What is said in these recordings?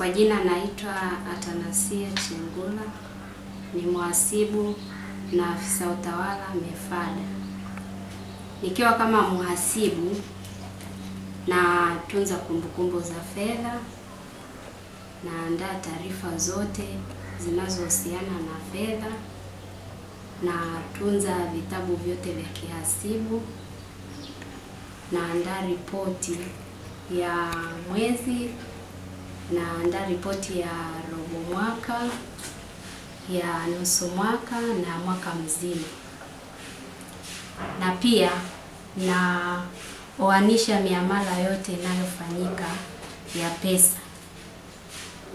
Kwa jina naitwa Atanasia Chengula, ni mhasibu na afisa utawala MEFADA. Nikiwa kama mhasibu na tunza kumbukumbu za fedha, naandaa taarifa zote zinazohusiana na fedha, na tunza vitabu vyote vya kihasibu, naandaa ripoti ya mwezi, naandaa ripoti ya robo mwaka, ya nusu mwaka na mwaka mzima. Na pia na oanisha miamala yote inayofanyika ya pesa.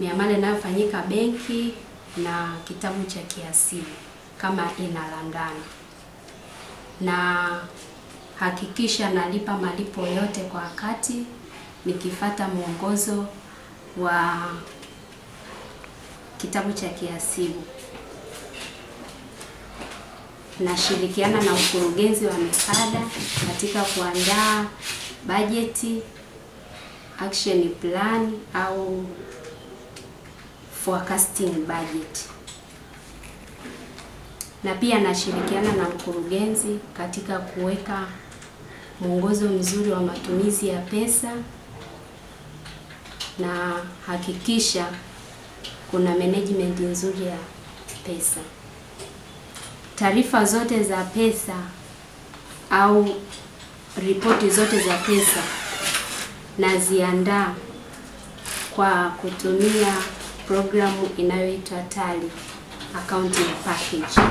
Miamala inayofanyika benki na kitabu cha kihasibu kama inalandana. Na hakikisha nalipa malipo yote kwa wakati nikifuata mwongozo wa kitabu cha kihasibu. Nashirikiana na mkurugenzi wa MEFADA katika kuandaa bajeti, action plan au forecasting budget. Na pia nashirikiana na mkurugenzi katika kuweka mwongozo mzuri wa matumizi ya pesa, na hakikisha kuna management nzuri ya pesa. Taarifa zote za pesa au ripoti zote za pesa naziandaa kwa kutumia programu inayoitwa Tally Accounting Package.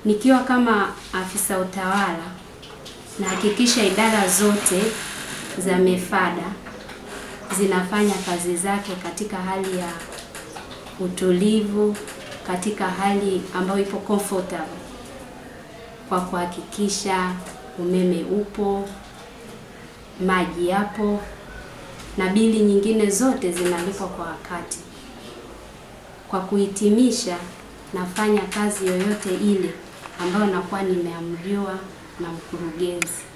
Nikiwa kama afisa utawala, nahakikisha idara zote za MEFADA zinafanya kazi zake katika hali ya utulivu, katika hali ambayo ipo comfortable, kwa kuhakikisha umeme upo, maji yapo, na bili nyingine zote zinalipwa kwa wakati. Kwa kuhitimisha, nafanya kazi yoyote ile ambayo nakuwa nimeamriwa na mkurugenzi.